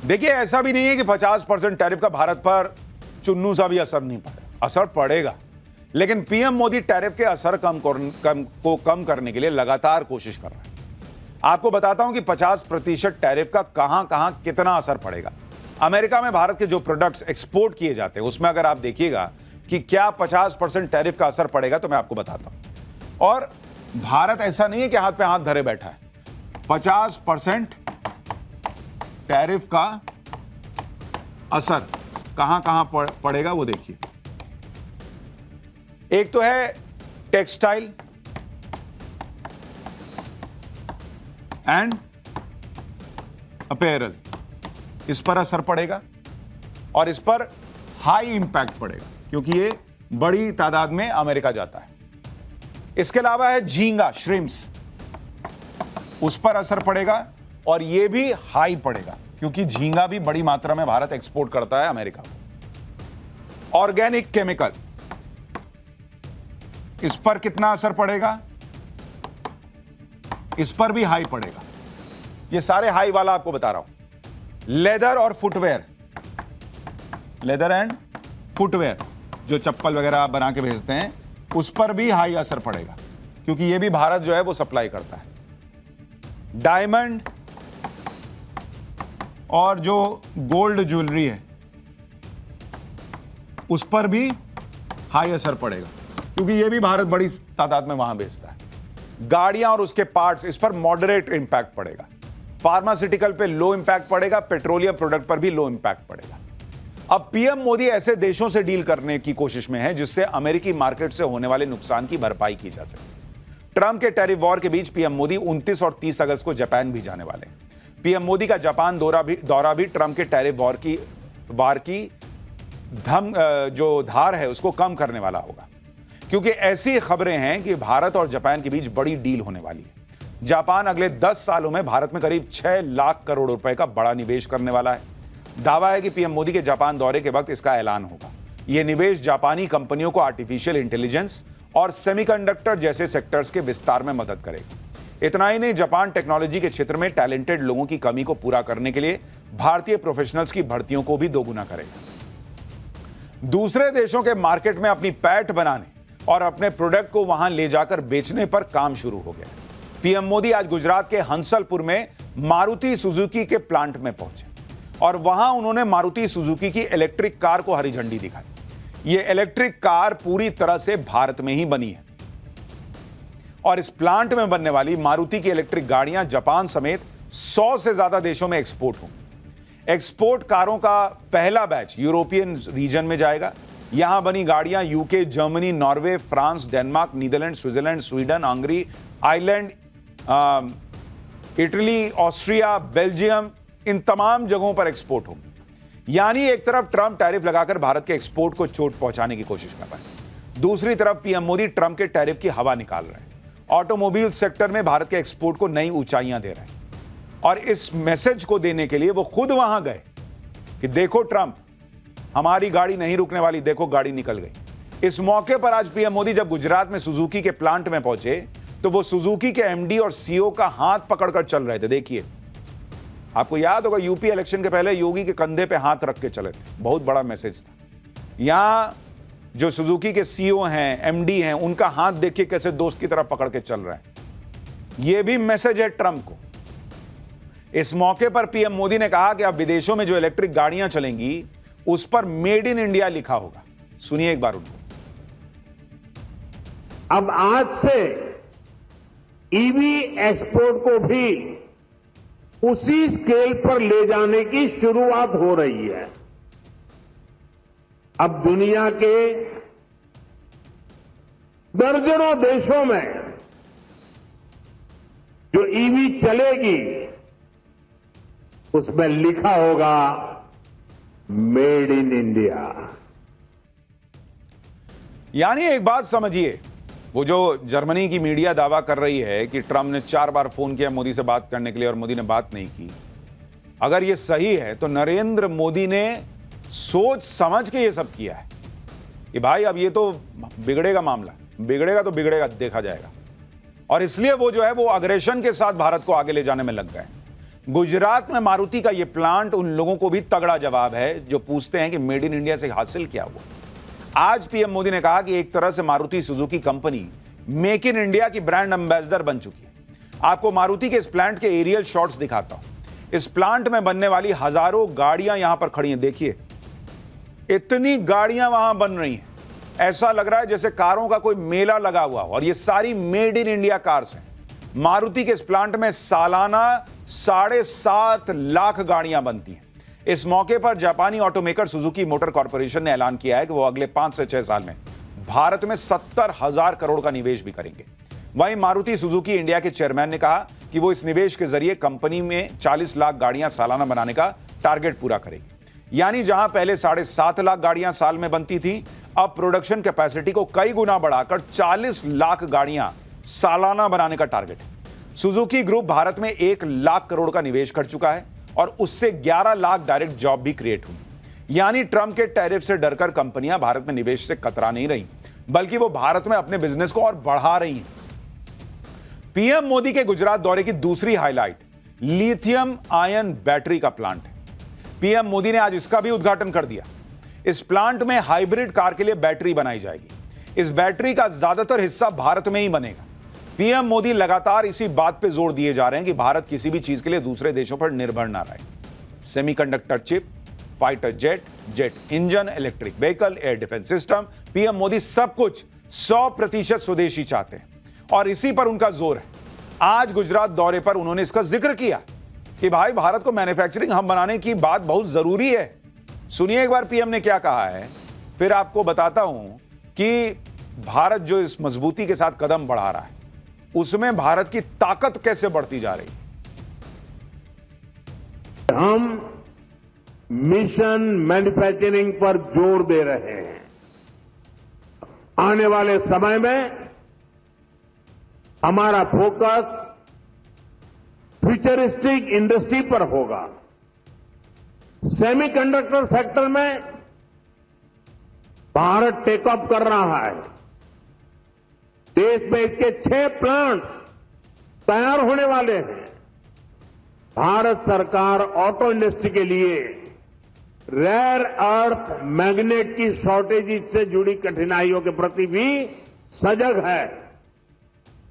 देखिए, ऐसा भी नहीं है कि 50% टैरिफ का भारत पर चुन्नू सा भी असर नहीं पड़ेगा, असर पड़ेगा। लेकिन पीएम मोदी टैरिफ के असर कम करने के लिए लगातार कोशिश कर रहे हैं। आपको बताता हूं कि 50% टैरिफ का कहां कितना असर पड़ेगा। अमेरिका में भारत के जो प्रोडक्ट्स एक्सपोर्ट किए जाते हैं उसमें अगर आप देखिएगा कि क्या 50% टैरिफ का असर पड़ेगा, तो मैं आपको बताता हूं। और भारत ऐसा नहीं है कि हाथ पे हाथ धरे बैठा है। 50% टैरिफ का असर कहां पड़ेगा वो देखिए। एक तो है टेक्सटाइल एंड अपैरल, इस पर असर पड़ेगा और इस पर हाई इंपैक्ट पड़ेगा क्योंकि ये बड़ी तादाद में अमेरिका जाता है। इसके अलावा है झींगा, श्रिम्प्स, उस पर असर पड़ेगा और ये भी हाई पड़ेगा क्योंकि झींगा भी बड़ी मात्रा में भारत एक्सपोर्ट करता है अमेरिका को। ऑर्गेनिक केमिकल, इस पर कितना असर पड़ेगा, इस पर भी हाई पड़ेगा। ये सारे हाई वाला आपको बता रहा हूं। लेदर और फुटवेयर, लेदर एंड फुटवेयर, जो चप्पल वगैरह आप बना के भेजते हैं, उस पर भी हाई असर पड़ेगा क्योंकि ये भी भारत जो है वो सप्लाई करता है। डायमंड और जो गोल्ड ज्वेलरी है उस पर भी हाई असर पड़ेगा क्योंकि ये भी भारत बड़ी तादाद में वहां बेचता है। गाड़ियां और उसके पार्ट्स, इस पर मॉडरेट इंपैक्ट पड़ेगा। फार्मास्यूटिकल पे लो इंपैक्ट पड़ेगा, पेट्रोलियम प्रोडक्ट पर भी लो इंपैक्ट पड़ेगा। अब पीएम मोदी ऐसे देशों से डील करने की कोशिश में है जिससे अमेरिकी मार्केट से होने वाले नुकसान की भरपाई की जा सके। ट्रंप के टैरिफ वॉर के बीच पीएम मोदी 29 और 30 अगस्त को जापान भी जाने वाले हैं। पीएम मोदी का जापान दौरा भी ट्रंप के टैरिफ वार की जो धार है उसको कम करने वाला होगा क्योंकि ऐसी खबरें हैं कि भारत और जापान के बीच बड़ी डील होने वाली है। जापान अगले 10 सालों में भारत में करीब 6 लाख करोड़ रुपए का बड़ा निवेश करने वाला है। दावा है कि पीएम मोदी के जापान दौरे के वक्त इसका ऐलान होगा। यह निवेश जापानी कंपनियों को आर्टिफिशियल इंटेलिजेंस और सेमीकंडक्टर जैसे सेक्टर्स के विस्तार में मदद करेगा। इतना ही नहीं, जापान टेक्नोलॉजी के क्षेत्र में टैलेंटेड लोगों की कमी को पूरा करने के लिए भारतीय प्रोफेशनल्स की भर्तियों को भी दोगुना करेगा। दूसरे देशों के मार्केट में अपनी पैठ बनाने और अपने प्रोडक्ट को वहां ले जाकर बेचने पर काम शुरू हो गया। पीएम मोदी आज गुजरात के हंसलपुर में मारुति सुजुकी के प्लांट में पहुंचे और वहां उन्होंने मारुति सुजुकी की इलेक्ट्रिक कार को हरी झंडी दिखाई। यह इलेक्ट्रिक कार पूरी तरह से भारत में ही बनी है और इस प्लांट में बनने वाली मारुति की इलेक्ट्रिक गाड़ियां जापान समेत 100 से ज्यादा देशों में एक्सपोर्ट होंगी। एक्सपोर्ट कारों का पहला बैच यूरोपियन रीजन में जाएगा। यहां बनी गाड़ियां UK, Germany, Norway, France, Denmark, Netherland, Switzerland, Sweden, Hungary, Ireland, Italy, Austria, Belgium, इन तमाम जगहों पर एक्सपोर्ट होंगी। यानी एक तरफ ट्रंप टैरिफ लगाकर भारत के एक्सपोर्ट को चोट पहुंचाने की कोशिश कर रहा है, दूसरी तरफ पीएम मोदी ट्रंप के टैरिफ की हवा निकाल रहे हैं। ऑटोमोबाइल सेक्टर में भारत के एक्सपोर्ट को नई ऊंचाइयां दे रहे हैं और इस मैसेज को देने के लिए वो खुद वहां गए कि देखो ट्रंप, हमारी गाड़ी नहीं रुकने वाली, देखो गाड़ी निकल गई। इस मौके पर आज पीएम मोदी जब गुजरात में सुजुकी के प्लांट में पहुंचे तो वो सुजुकी के एमडी और सीईओ का हाथ पकड़कर चल रहे थे। देखिए, आपको याद होगा यूपी इलेक्शन के पहले योगी के कंधे पे हाथ रख के चले थे, बहुत बड़ा मैसेज था। यहां जो सुजुकी के सीईओ हैं, एमडी हैं, उनका हाथ देखिए कैसे दोस्त की तरह पकड़ के चल रहे हैं। यह भी मैसेज है ट्रंप को। इस मौके पर पीएम मोदी ने कहा कि अब विदेशों में जो इलेक्ट्रिक गाड़ियां चलेंगी उस पर मेड इन इंडिया लिखा होगा। सुनिए एक बार उनको। अब आज से ईवी एक्सपोर्ट को भी उसी स्केल पर ले जाने की शुरुआत हो रही है। अब दुनिया के दर्जनों देशों में जो ईवी चलेगी उसमें लिखा होगा मेड इन इंडिया। यानी एक बात समझिए, वो जो जर्मनी की मीडिया दावा कर रही है कि ट्रंप ने 4 बार फोन किया मोदी से बात करने के लिए और मोदी ने बात नहीं की, अगर ये सही है तो नरेंद्र मोदी ने सोच समझ के ये सब किया है कि भाई अब ये तो बिगड़ेगा, मामला बिगड़ेगा तो बिगड़ेगा, देखा जाएगा। और इसलिए वो जो है वो अग्रेशन के साथ भारत को आगे ले जाने में लग गए। गुजरात में मारुति का यह प्लांट उन लोगों को भी तगड़ा जवाब है जो पूछते हैं कि मेड इन इंडिया से हासिल क्या हुआ। आज पीएम मोदी ने कहा कि एक तरह से Maruti Suzuki company make in India की ब्रांड एम्बेसडर बन चुकी है। आपको मारुति के इस प्लांट के एरियल शॉट्स दिखाता हूं। इस प्लांट में बनने वाली हजारों गाड़ियां यहां पर खड़ी हैं। देखिए, इतनी गाड़ियां वहां बन रही हैं, ऐसा लग रहा है जैसे कारों का कोई मेला लगा हुआ हो। और ये सारी मेड इन इंडिया कार्स हैं। मारुति के इस प्लांट में सालाना 7.5 लाख गाड़ियां बनती हैं। इस मौके पर जापानी ऑटोमेकर सुजुकी मोटर कॉर्पोरेशन ने ऐलान किया है कि वो अगले 5 से 6 साल में भारत में 70,000 करोड़ का निवेश भी करेंगे। वहीं मारुति सुजुकी इंडिया के चेयरमैन ने कहा कि वो इस निवेश के जरिए कंपनी में 40 लाख गाड़ियां सालाना बनाने का टारगेट पूरा करेगी। यानी जहां पहले 7.5 लाख गाड़ियां साल में बनती थी, अब प्रोडक्शन कैपेसिटी को कई गुना बढ़ाकर 40 लाख गाड़ियां सालाना बनाने का टारगेट है। सुजुकी ग्रुप भारत में 1 लाख करोड़ का निवेश कर चुका है और उससे 11 लाख डायरेक्ट जॉब भी क्रिएट हुई। यानी ट्रंप के टैरिफ से डरकर कंपनियां भारत में निवेश से कतरा नहीं रही, बल्कि वो भारत में अपने बिजनेस को और बढ़ा रही हैं। पीएम मोदी के गुजरात दौरे की दूसरी हाईलाइट लिथियम आयन बैटरी का प्लांट है। पीएम मोदी ने आज इसका भी उद्घाटन कर दिया। इस प्लांट में हाइब्रिड कार के लिए बैटरी बनाई जाएगी। इस बैटरी का ज्यादातर हिस्सा भारत में ही बनेगा। पीएम मोदी लगातार इसी बात पे जोर दिए जा रहे हैं कि भारत किसी भी चीज के लिए दूसरे देशों पर निर्भर ना रहे। Semiconductor chip, fighter jet, jet engine, electric vehicle, air defence system, PM Modi सब कुछ 100% स्वदेशी चाहते हैं और इसी पर उनका जोर है। आज गुजरात दौरे पर उन्होंने इसका जिक्र किया कि भाई भारत को मैन्युफैक्चरिंग हब बनाने की बात बहुत जरूरी है। सुनिए एक बार पीएम ने क्या कहा है, फिर आपको बताता हूं कि भारत जो इस मजबूती के साथ कदम बढ़ा रहा है उसमें भारत की ताकत कैसे बढ़ती जा रही है। हम मिशन मैन्युफैक्चरिंग पर जोर दे रहे हैं। आने वाले समय में हमारा फोकस फ्यूचरिस्टिक इंडस्ट्री पर होगा। सेमीकंडक्टर सेक्टर में भारत टेक ऑफ कर रहा है। देश में इसके 6 प्लांट्स तैयार होने वाले हैं। भारत सरकार ऑटो इंडस्ट्री के लिए रेयर अर्थ मैग्नेट की शॉर्टेज से जुड़ी कठिनाइयों के प्रति भी सजग है।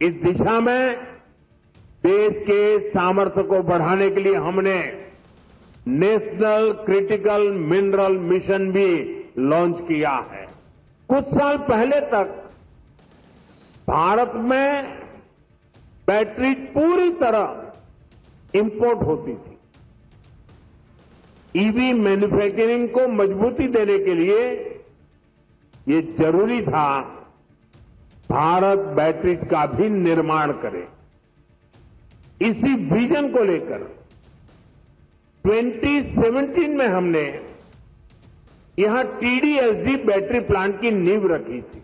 इस दिशा में देश के सामर्थ्य को बढ़ाने के लिए हमने नेशनल क्रिटिकल मिनरल मिशन भी लॉन्च किया है। कुछ साल पहले तक भारत में बैटरी पूरी तरह इंपोर्ट होती थी। ईवी मैन्युफैक्चरिंग को मजबूती देने के लिए ये जरूरी था भारत बैटरी का भी निर्माण करे। इसी विजन को लेकर 2017 में हमने यहां TDSG बैटरी प्लांट की नींव रखी थी।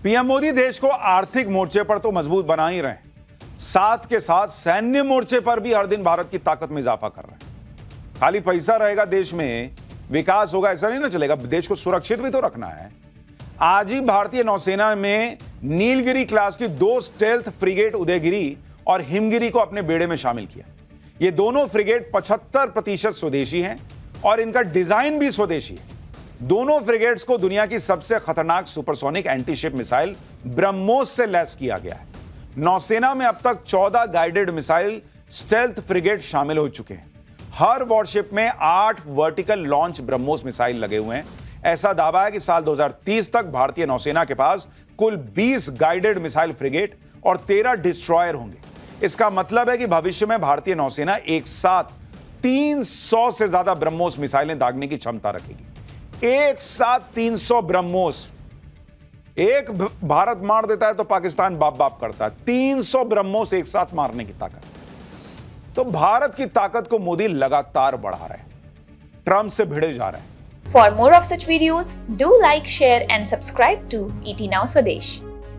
पीएम मोदी देश को आर्थिक मोर्चे पर तो मजबूत बना ही रहे हैं, साथ के साथ सैन्य मोर्चे पर भी हर दिन भारत की ताकत में इजाफा कर रहे हैं। खाली पैसा रहेगा देश में, विकास होगा ऐसा नहीं ना चलेगा। देश को सुरक्षित भी तो रखना है। आज ही भारतीय नौसेना में नीलगिरी क्लास की 2 स्टेल्थ फ्रिगेट उदयगिरी और हिमगिरी को अपने बेड़े में शामिल किया। ये दोनों फ्रिगेट 75% स्वदेशी हैं और इनका डिजाइन भी स्वदेशी है। दोनों फ्रिगेट्स को दुनिया की सबसे खतरनाक सुपरसोनिक एंटीशिप मिसाइल ब्रह्मोस से लैस किया गया है। नौसेना में अब तक 14 गाइडेड मिसाइल स्टेल्थ फ्रिगेट शामिल हो चुके हैं। हर वॉरशिप में 8 वर्टिकल लॉन्च ब्रह्मोस मिसाइल लगे हुए हैं। ऐसा दावा है कि साल 2030 तक भारतीय नौसेना के पास कुल 20 गाइडेड मिसाइल फ्रिगेट और 13 डिस्ट्रॉयर होंगे। इसका मतलब है कि भविष्य में भारतीय नौसेना एक साथ 300 से ज्यादा ब्रह्मोस मिसाइलें दागने की क्षमता रखेगी। एक साथ 300 ब्रह्मोस। एक भारत मार देता है तो पाकिस्तान बाप बाप करता है। 300 ब्रह्मोस एक साथ मारने की ताकत। तो भारत की ताकत को मोदी लगातार बढ़ा रहे हैं, ट्रंप से भिड़े जा रहे हैं। For more of such videos, do like, share and subscribe to ET Now Swadesh.